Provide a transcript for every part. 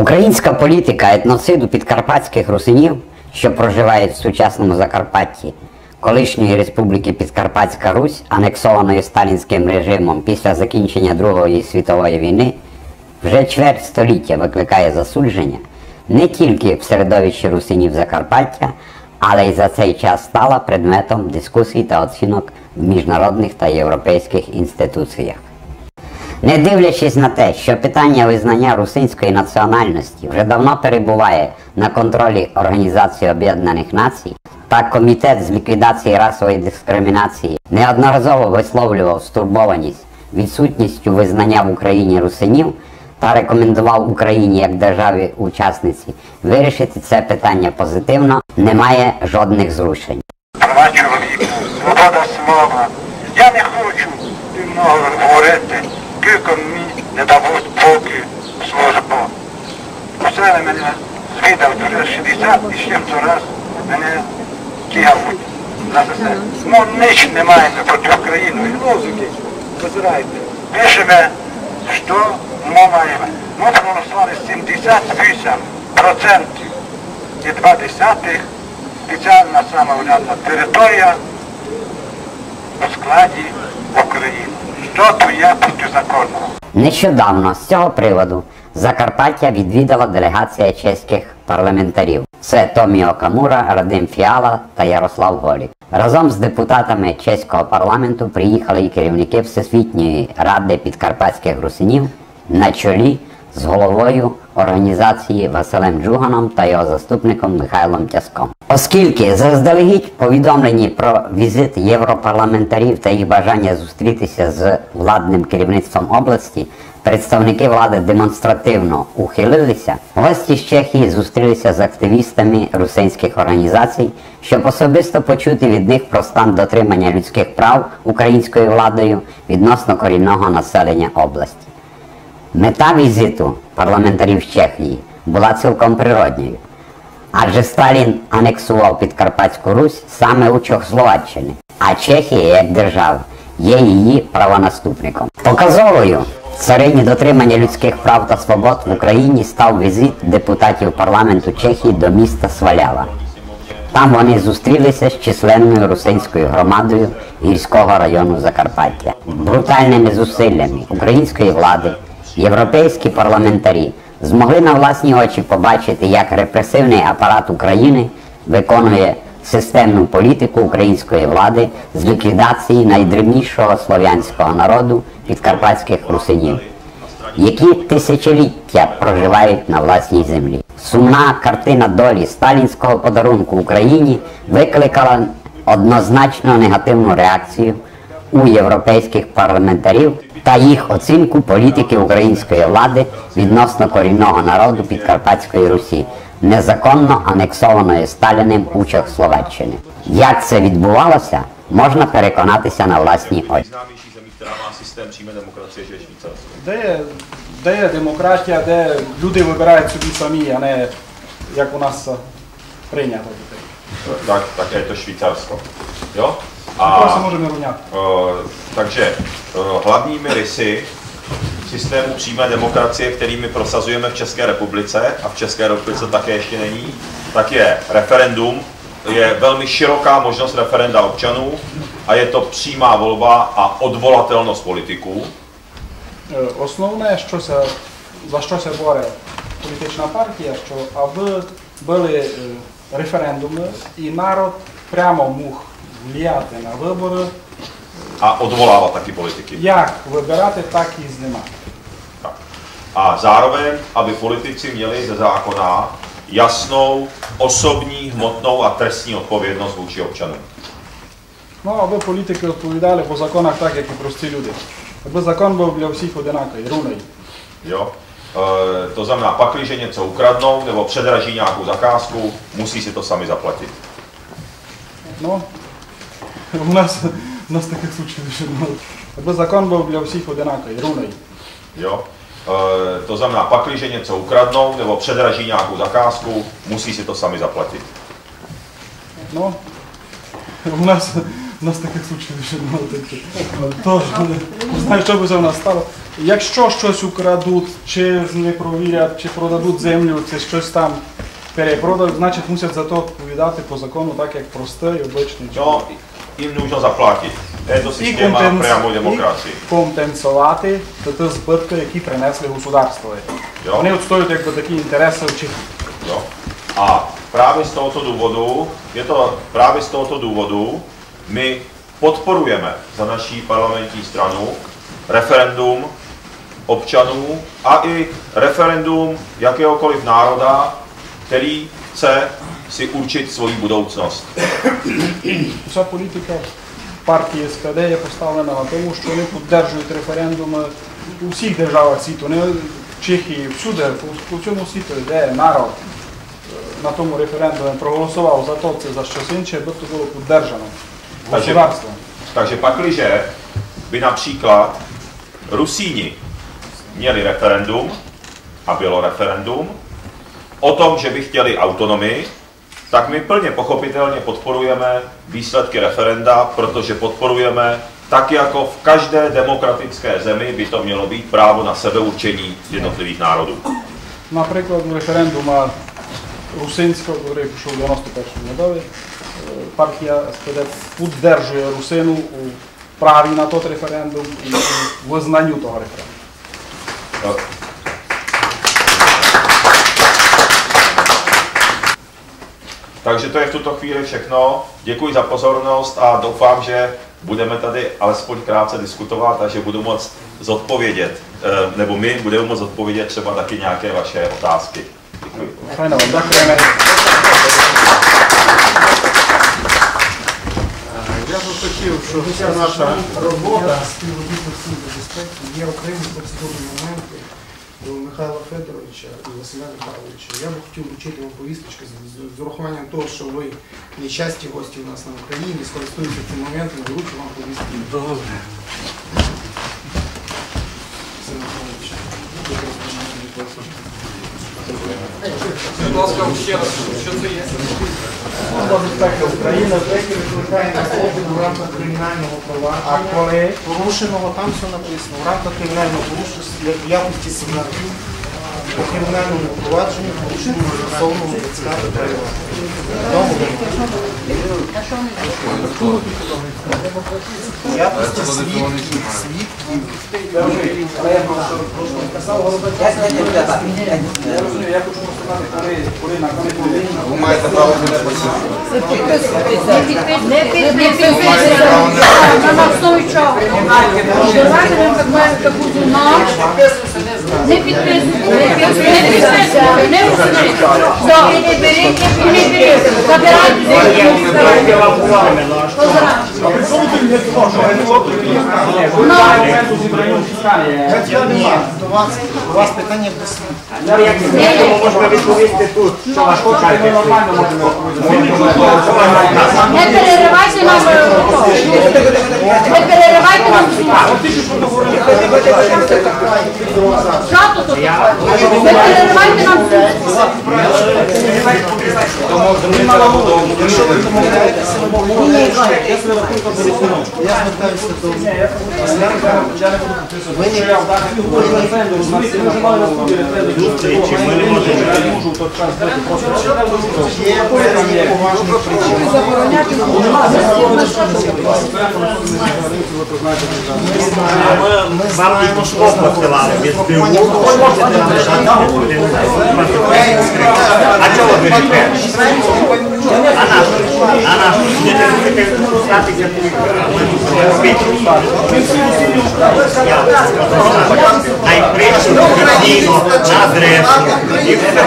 Українська політика етноциду підкарпатських русинів, що проживають в сучасному Закарпатті, колишньої республіки Підкарпатська Русь, анексованої сталінським режимом після закінчення Другої світової війни, вже чверть століття викликає засудження не тільки в середовищі русинів Закарпаття, але й за цей час стала предметом дискусій та оцінок в міжнародних та європейських інституціях. Не дивлячись на те, що питання визнання русинської національності вже давно перебуває на контролі Організації Об'єднаних Націй, та Комітет з ліквідації расової дискримінації неодноразово висловлював стурбованість відсутністю визнання в Україні русинів та рекомендував Україні як державі-учасниці вирішити це питання позитивно, немає жодних зрушень. Права чоловіка, свобода слова. Я не хочу много говорити, тільки мені не дадуть поки службу. Посели мене звідав вже 60 і ще раз мене тягнуть на СССР. Ну, ніч немає проти України. Лозунги, позирайте. Пишемо, що ми маємо. Ми проголосували 78% і 0,2 спеціальна самоврядна територія у складі України. Що то є протизаконного? Нещодавно з цього приводу Закарпаття відвідала делегація чеських парламентарів. Це Томіо Камура, Радим Фіала та Ярослав Голік. Разом з депутатами чеського парламенту приїхали і керівники Всесвітньої ради підкарпатських русинів на чолі з головою організації Василем Джуганом та його заступником Михайлом Тяском. Оскільки заздалегідь повідомлені про візит європарламентарів та їх бажання зустрітися з владним керівництвом області, представники влади демонстративно ухилилися, гості з Чехії зустрілися з активістами русинських організацій, щоб особисто почути від них про стан дотримання людських прав українською владою відносно корінного населення області. Мета візиту парламентарів з Чехії була цілком природньою, адже Сталін анексував Підкарпатську Русь саме у Чехословаччині, а Чехія, як держава, є її правонаступником. Показовою в царині дотримання людських прав та свобод в Україні став візит депутатів парламенту Чехії до міста Свалява. Там вони зустрілися з численною русинською громадою гірського району Закарпаття. Брутальними зусиллями української влади європейські парламентарі змогли на власні очі побачити, як репресивний апарат України виконує системну політику української влади з ліквідації найдревнішого слов'янського народу підкарпатських русинів, які тисячоліття проживають на власній землі. Сумна картина долі сталінського подарунку Україні викликала однозначно негативну реакцію у європейських парламентарів та їх оцінку політики української влади відносно корінного народу Підкарпатської Русі, незаконно анексованої Сталіним у Чехословаччині. Як це відбувалося, можна переконатися на власні очі. Де є демократія, де люди вибирають собі самі, а не як у нас прийнято. Tak je to Švýcarsko. Jo? Takže hlavními rysy systému přímé demokracie, kterými prosazujeme v České republice, a v České republice také ještě není, tak je referendum, je velmi široká možnost referenda občanů a je to přímá volba a odvolatelnost politiků. Основне, за що се бореє політична партія, що аби були референдуми і народ прямо мог впливати на вибори. A odvolávat taky politiky. Як вибирати, так і знімати. Tak. A zároveň, aby politici měli ze zákona jasnou osobní, hmotnou a trestní odpovědnost vůči občanům. Ну, аби політики відповідали по законах так, як і прості люди. Аби закон був для всіх одинаковий, рівний. Jo? To znamená, pakliže něco ukradnou nebo předraží nějakou zakázku, musí si to sami zaplatit. Ну, у нас таких случаїв ще немає. Аби закон був для всіх одинаковий, рівний. Jo? To znamená, pakliže něco ukradnou nebo předraží nějakou zakázku, musí si to sami zaplatit. Ну, У нас таких случаїв ще немає. Тож, не знаю, що би це в нас стало. Якщо щось украдуть, чи не провірять, чи продадуть землю, чи щось там перепродають, значить мусять за то відповідати по закону, так як простий, обичний No, jim нужно zaplatit. Je to systéma priamo demokracii. компенсувати ті збитки, які принесли государство. Jo? Вони відстоюють якби такі інтереси Чехів. Jo? A právě z tohoto důvodu my podporujeme za naší parlamentní stranu referendum občanů a i referendum jakéhokoliv národa, který chce si určit svoji budoucnost. Ця політика партії СПД є поставлена на тому, що вони підтримують референдуми у всіх державах світу, не в Чехії, всюди, по всьому світу, де народ на тому референдумі проголосував за то, це за щось інше, аби то було підтримано государством. Takže pakliže by například Rusíni měli referendum, a bylo referendum, o tom, že by chtěli autonomii, tak my plně pochopitelně podporujeme výsledky referenda, protože podporujeme, tak jako v každé demokratické zemi by to mělo být právo na sebeurčení jednotlivých národů. Наприклад, референдума русинського, який пішов у 91-му году, партія СПД підтримує русину у праві на той референдум і у визнанню того референдуму. Takže to je v tuto chvíli všechno. Děkuji za pozornost a doufám, že budeme tady alespoň krátce diskutovat a že budu moct zodpovědět, nebo my budeme moct zodpovědět třeba taky nějaké vaše otázky. Děkuji. Fajno, děkujeme. Я б хотів, щоб вся наша робота співробітності безпеки є окремі процедурні моменти до Михайла Федоровича і Василя Михайловича. Я б хотів вручити вам повісточки з урахуванням того, що ви не часті гості у нас на Україні, скористуються цим моментом, вручу вам повістки. Добре. Будь ласка, ще раз, що це є? Служба безпеки України Викликає на огляд у рамках кримінального провадження, порушеного, там все написано, в рамках кримінального порушення в якості сигналів по кримінальному провадженню порушення стосовного підстави правил. В якості свідків. Я хочу сказати, коли на Ви маєте право мене Не підписуйтесь на основі чого. Давайте нам таку нам. Не підписуйтесь. Не беріть. Забирайте. У вас питання до свідків. Можна відповісти тут, що вас хочете. Не переривайте нам. Не переривайте нам. Що тут? Не переривайте нам. Я звертаюся до Зустрічі ми не можемо. є поважні причини. Ми знаємо, що ви знаходитеся. А чого ви рішите? А наш? Не будете статися найприйшли офіційно на адресу. І все.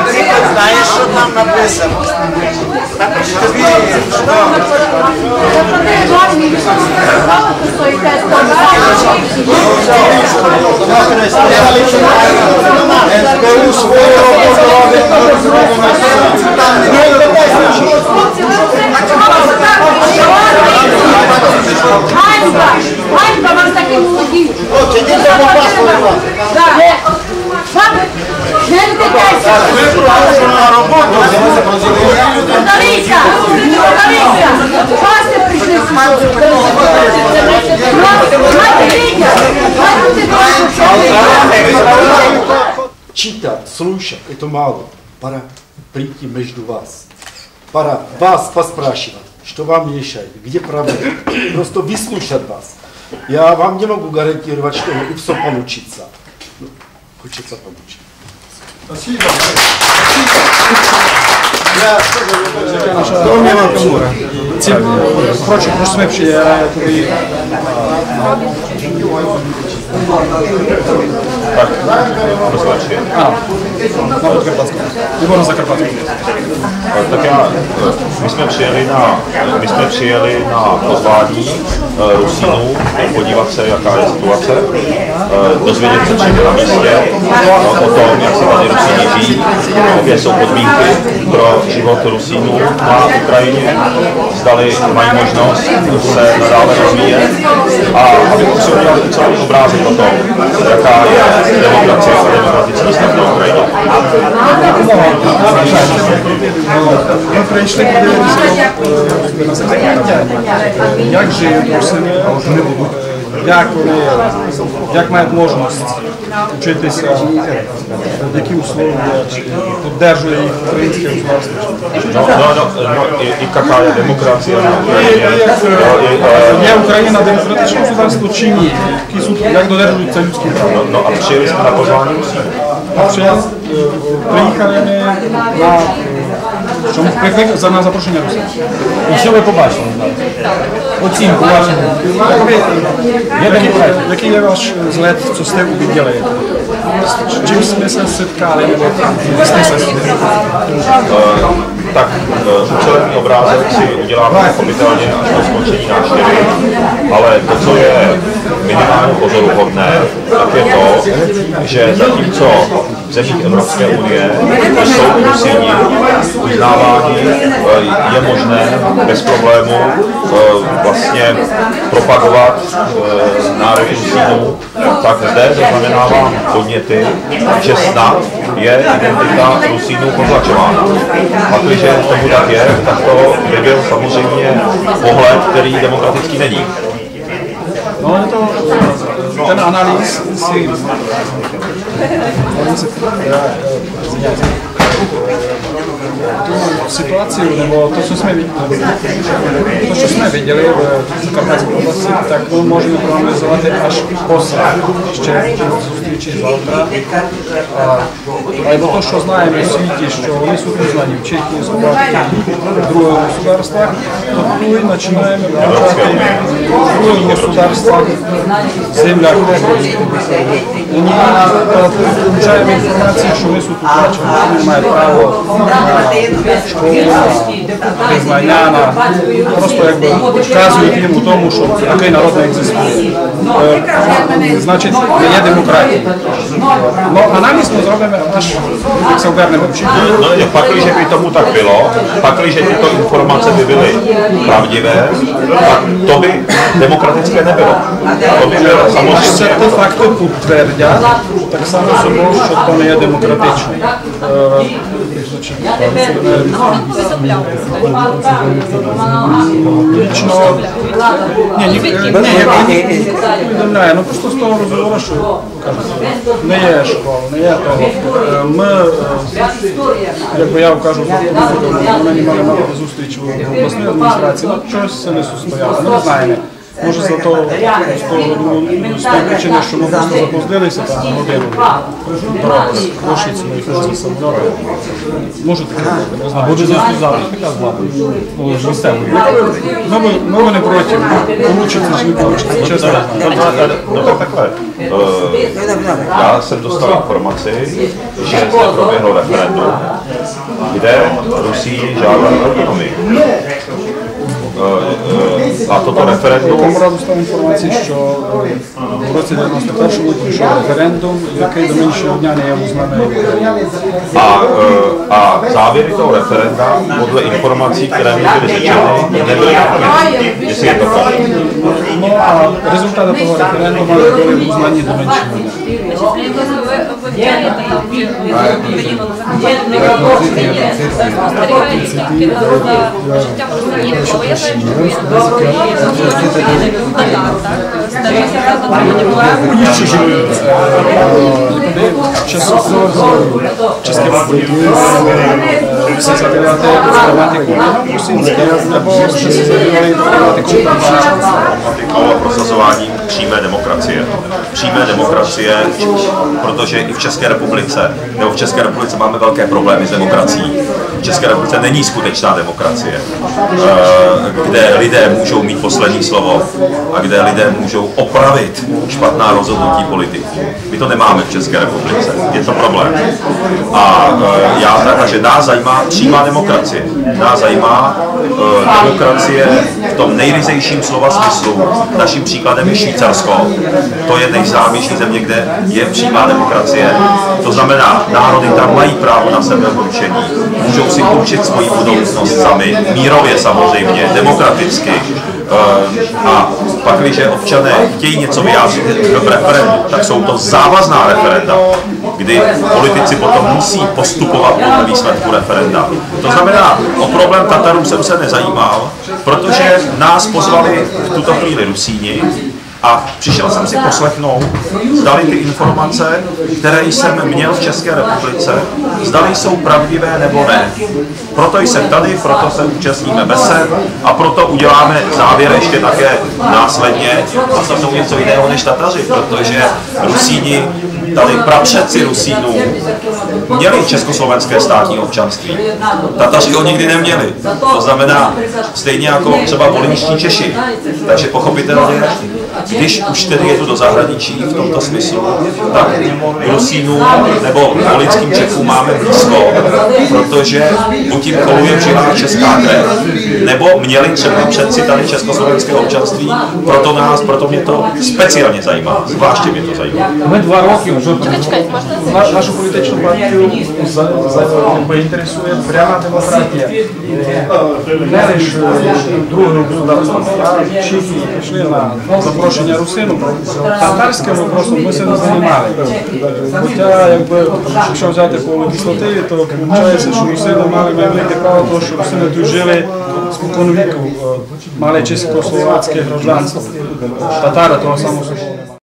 Ти знаєш, що там написано? СБУ свою Ганьба вам такі молоді. Не втикайся. Читать, слушать – это мало. Пора прийти между вас. Пора вас поспрашивать, что вам мешает, где проблема. Просто выслушать вас. Я вам не могу гарантировать, что все получится. Но хочется помочь. Спасибо. Томио Камура. Впрочем, proč jsme přijeli, jakoby... Ano, na Podkarpatsku. Nebo na Zakarpatsku. Tak my jsme přijeli na pozvání Rusínů, podívat se, jaká je situace, dozvědět se přímo na místě o tom, jak se tady Rusíni žijí, jaké jsou podmínky pro život Rusínů na Ukrajině, zdali mají možnost se nadále rozvíjet a abychom si udělali celý obrázek o tom, jaká je demokracie a demokratický stav na Ukrajině. Ми прийшли подивитися на Закарпаття, як живуть Русини, як мають можливість вчитися, які умови підтримує їх українське государство. I jaká je demokracie na Ukrajině. Je Ukrajina demokratické государство чи ні? Як додержуються людські права? No a přijeli jsme na pozvání Rusínů. Приїхали на запрошення Русі. І що ви побачили? Оцінку вашу. Який є ваш злет, co jste uviděli? S čím jsme se setkali? Tak ucelený obrázek si uděláme pochopitelně až po skončení návštěvy, ale to, co je minimálně pozoruhodné, tak je to, že zatímco v zemích Evropské unie jsou Rusíni uznáváni, je možné bez problému vlastně propagovat národy Rusínů, tak zde zaznamenávám podněty, že snad je identita Rusínů potlačována. Pakliže tomu tak je, tak to by byl samozřejmě pohled, který demokratický není. No je to ten analýz si tu situaci, nebo to, co jsme viděli v Zakarpatské oblasti, tak můžeme proanalizovat až posle, ještě zустрічі завтра. Але то, що знаємо у світі, що вони супізнані в Чехії, Словакії, в других государствах, то тут починаємо бачити в других государствах, землях. Вони получаємо інформацію, що вони супізначені, вони мають право на школу, на визнання, просто якби вказують їм у тому, що такий народ не екзистує. Значить, не є демократія. No analýz my zробíme, až se uberněme určitě. No, pakliže by tomu tak bylo, pakliže tyto informace by byly pravdivé, tak to by demokratické nebylo. To by bylo samozřejmě... Až se ty fakty potvrdí, tak samo sobou, že to nie je demokratické. Не, ну просто з того розговору, що не є школи, не є того. Ми, якби я кажу, ми не мали мати зустріч в обласній адміністрації, ну щось це не состояло, ми не знаємо. Може за то, з тої причини, що ми просто запоздилися там на годину до Шиці, ми їхали за самолітом. Може таке бути, не знаю. Буде зв'язку завтра, яка з владою? Ну, з місцевою. Ми не проти, получиться чи не получиться, чесно не знаю. No tak takhle. Já jsem dostal informaci, že zde proběhlo referendum, kde Rusí žádali autonomii. A toto referendum... Камера достала інформацію, що в році 91-му пройшов референдум, який до нинішнього дня не є узнаний. A závěry toho referenda, podle informací, které mi byly řečeny, nebyly naplněny. Jestli je to tak. No a rezultáty toho referenduma byly uznaní do menšího dня. České republiky se zabýváte problematikou rusínské, nebo jste se zabývali problematikou a prosazováním přímé demokracie. Přímé demokracie, protože i v České republice, nebo v České republice máme velké problémy s demokracií. V České republice není skutečná demokracie, kde lidé můžou mít poslední slovo a kde lidé můžou opravit špatná rozhodnutí politiků. My to nemáme v České republice, je to problém. Takže nás zajímá přímá demokracie. Nás zajímá demokracie v tom nejryzejším slova smyslu. Naším příkladem je Švýcarsko. To je nejznámější země, kde je přímá demokracie. To znamená, národy tam mají právo na sebeurčení. Můžou si určit svoji budoucnost sami, mírově samozřejmě, demokraticky. A pak, když občané chtějí něco vyjádřit v referendu, tak jsou to závazná referenda, kdy politici potom musí postupovat podle výsledku referenda. To znamená, o problém Tatarů jsem se nezajímal, protože nás pozvali v tuto chvíli Rusíni a přišel jsem si poslechnout, zdali ty informace, které jsem měl v České republice, zdali jsou pravdivé nebo ne. Proto jsem tady, proto se účastníme besed a proto uděláme závěr ještě také následně. A to jsou něco jiného než Tataři, protože Rusíni, tady prapředci Rusínů, měli československé státní občanství. Tataři ho nikdy neměli. To znamená stejně jako třeba volyňští Češi. Takže pochopitelně, když už tedy jedu do zahraničí v tomto smyslu, tak Rusínů nebo volyňským Čechům máme blízko, protože buď jim koluje v žilách česká krev, nebo měli třeba předci tady československé občanství, proto mě to speciálně zajímá, zvláště mě to zajímá. Ми 2 роки вже нашу політичну партію інтересує пряма демократія. Не лише другого государства, а чехи пішли на запрошення Русину. Татарським вопросом ми се не займали. Хоча, якщо взяти по легіслативі, то виходить, що Русини мали велике право, тому що Русини тут жили споконвіку, мали чесько-словацьке громадянство. Татари того самого собою.